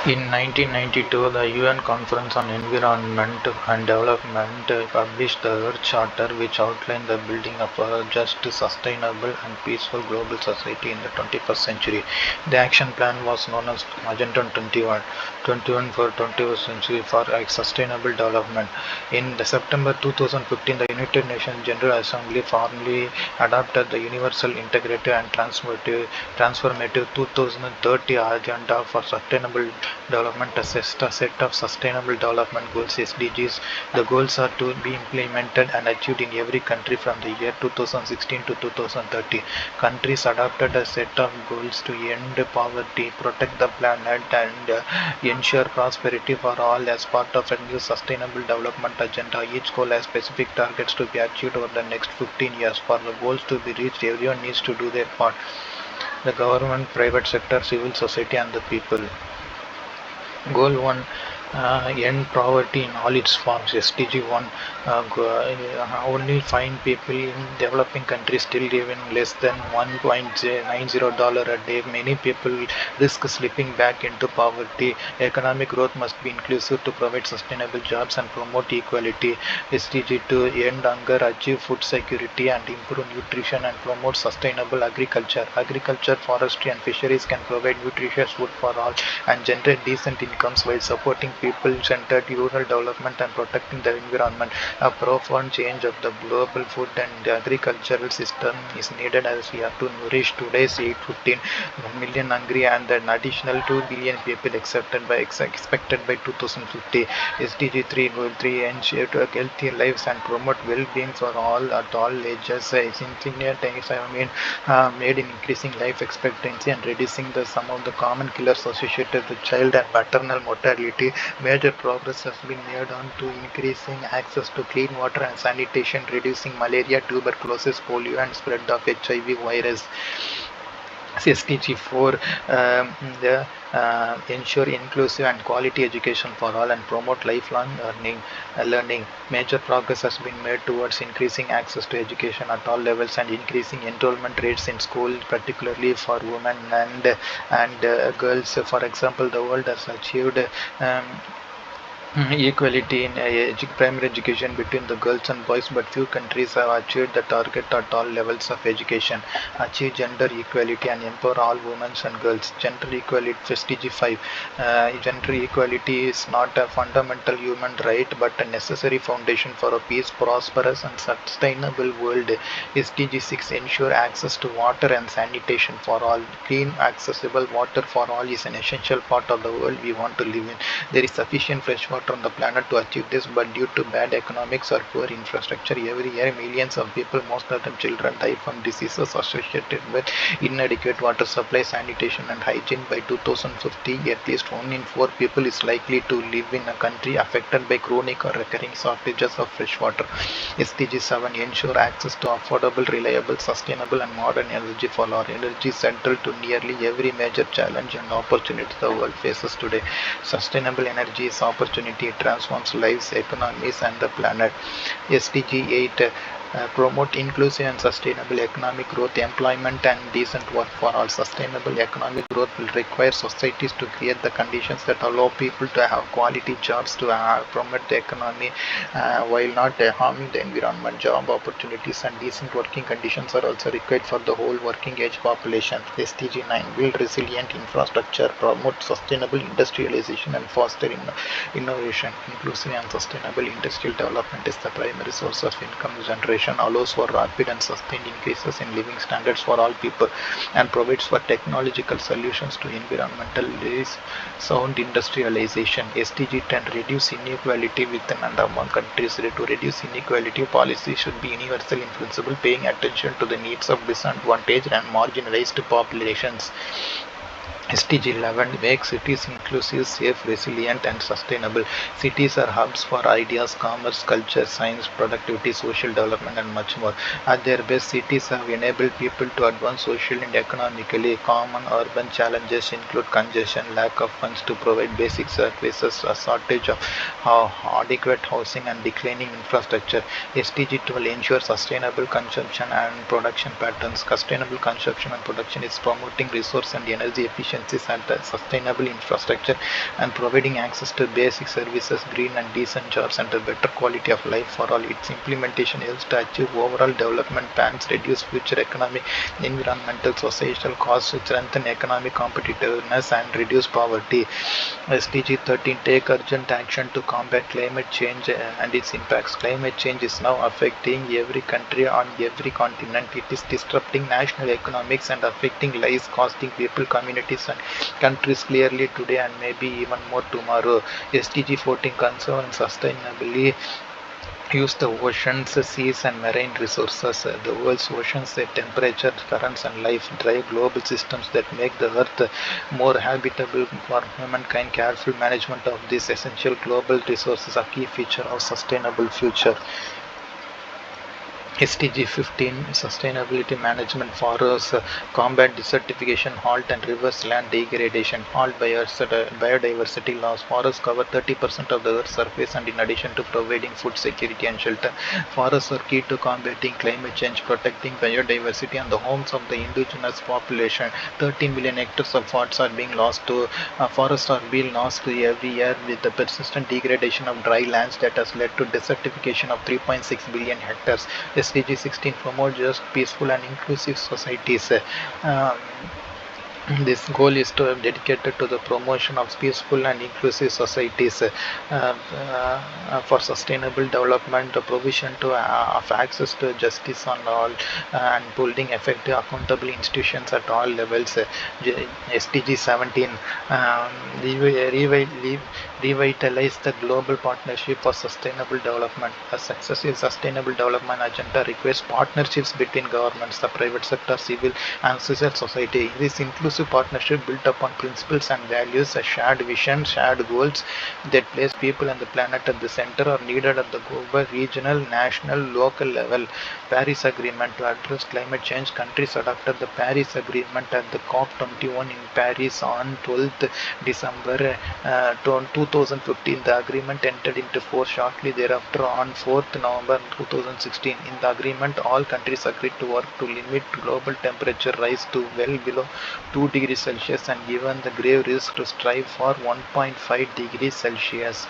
In 1992, the UN Conference on Environment and Development published the Earth Charter, which outlined the building of a just, sustainable, and peaceful global society in the 21st century. The action plan was known as Agenda 21 for 21st century for sustainable development. In the September 2015, the United Nations General Assembly formally adopted the Universal Integrative and Transformative 2030 Agenda for Sustainable Development, a set of Sustainable Development Goals (SDGs). The goals are to be implemented and achieved in every country from the year 2016 to 2030. Countries adopted a set of goals to end poverty, protect the planet, and ensure prosperity for all as part of a new Sustainable Development Agenda. Each goal has specific targets to be achieved over the next 15 years. For the goals to be reached, everyone needs to do their part: the government, private sector, civil society, and the people. Goal 1, End poverty in all its forms. SDG 1, only 5 people in developing countries still live in less than $1.90 a day. Many people risk slipping back into poverty. Economic growth must be inclusive to provide sustainable jobs and promote equality. SDG 2, End hunger, achieve food security, and improve nutrition and promote sustainable agriculture. Agriculture, forestry, and fisheries can provide nutritious food for all and generate decent incomes while supporting people-centered rural development and protecting the environment. A profound change of the global food and agricultural system is needed as we have to nourish today's 1 million hungry and an additional 2 billion people expected by 2050. SDG 3 Goal 3, ensure healthy lives and promote well-being for all at all ages. Made in increasing life expectancy and reducing some of the common killers associated with child and maternal mortality. Major progress has been made on to increasing access to clean water and sanitation, reducing malaria, tuberculosis, polio, and spread of HIV virus. SDG 4, ensure inclusive and quality education for all and promote lifelong learning. Major progress has been made towards increasing access to education at all levels and increasing enrollment rates in school, particularly for women and girls. For example, the world has achieved equality in primary education between the girls and boys, but few countries have achieved the target at all levels of education. Achieve gender equality and empower all women and girls. Gender equality, SDG 5. Gender equality is not a fundamental human right but a necessary foundation for a peace, prosperous, and sustainable world. SDG 6, ensure access to water and sanitation for all. Clean, accessible water for all is an essential part of the world we want to live in. There is sufficient fresh water on the planet to achieve this, but due to bad economics or poor infrastructure, every year millions of people, most of them children, die from diseases associated with inadequate water supply, sanitation, and hygiene. By 2050, at least 1 in 4 people is likely to live in a country affected by chronic or recurring shortages of fresh water. SDG 7, ensure access to affordable, reliable, sustainable, and modern energy for all. Energy is central to nearly every major challenge and opportunity the world faces today. Sustainable energy is opportunity. It transforms lives, economies, and the planet. SDG 8, promote inclusive and sustainable economic growth, employment, and decent work for all. Sustainable economic growth will require societies to create the conditions that allow people to have quality jobs to promote the economy while not harming the environment. Job opportunities and decent working conditions are also required for the whole working age population. SDG 9, build resilient infrastructure, promote sustainable industrialization, and foster innovation. Inclusive and sustainable industrial development is the primary source of income generation, allows for rapid and sustained increases in living standards for all people, and provides for technological solutions to environmentally sound industrialization. SDG 10, reduce inequality within and among countries. To reduce inequality, policy should be universal in principle, paying attention to the needs of disadvantaged and marginalized populations. SDG 11, make cities inclusive, safe, resilient, and sustainable. Cities are hubs for ideas, commerce, culture, science, productivity, social development, and much more. At their best, cities have enabled people to advance socially and economically. Common urban challenges include congestion, lack of funds to provide basic services, a shortage of adequate housing, and declining infrastructure. SDG 12, ensure sustainable consumption and production patterns. Sustainable consumption and production is promoting resource and energy efficiency efficiencies and sustainable infrastructure, and providing access to basic services, green and decent jobs, and a better quality of life for all. Its implementation helps to achieve overall development plans, reduce future economic, environmental, societal costs, strengthen economic competitiveness, and reduce poverty. SDG 13 take urgent action to combat climate change and its impacts. Climate change is now affecting every country on every continent. It is disrupting national economics and affecting lives, costing people, communities, and countries clearly today and maybe even more tomorrow. SDG 14 concerns sustainably use the oceans, seas, and marine resources. The world's oceans, their temperature, currents, and life drive global systems that make the Earth more habitable for humankind. Careful management of these essential global resources are a key feature of sustainable future. SDG 15 Sustainability Management Forests combat desertification, halt and reverse land degradation, halt biodiversity loss. Forests cover 30% of the Earth's surface, and in addition to providing food security and shelter, forests are key to combating climate change, protecting biodiversity and the homes of the indigenous population. 13 million hectares of forests are being lost every year, with the persistent degradation of dry lands that has led to desertification of 3.6 billion hectares. SDG 16 promote just, peaceful, and inclusive societies. Um, this goal is to dedicated to the promotion of peaceful and inclusive societies for sustainable development, provision of access to justice on all, and building effective, accountable institutions at all levels. SDG 17 um, revitalize the global partnership for sustainable development. A successive sustainable development agenda requires partnerships between governments, the private sector, civil and civil society. This inclusive partnership built upon principles and values, a shared vision, shared goals that place people and the planet at the center are needed at the global, regional, national, local level. Paris Agreement to address climate change. Countries adopted the Paris Agreement at the COP21 in Paris on 12th December 2015. The agreement entered into force shortly thereafter on 4th November 2016. In the agreement, all countries agreed to work to limit global temperature rise to well below 2 degrees Celsius and given the grave risk to strive for 1.5 degrees Celsius.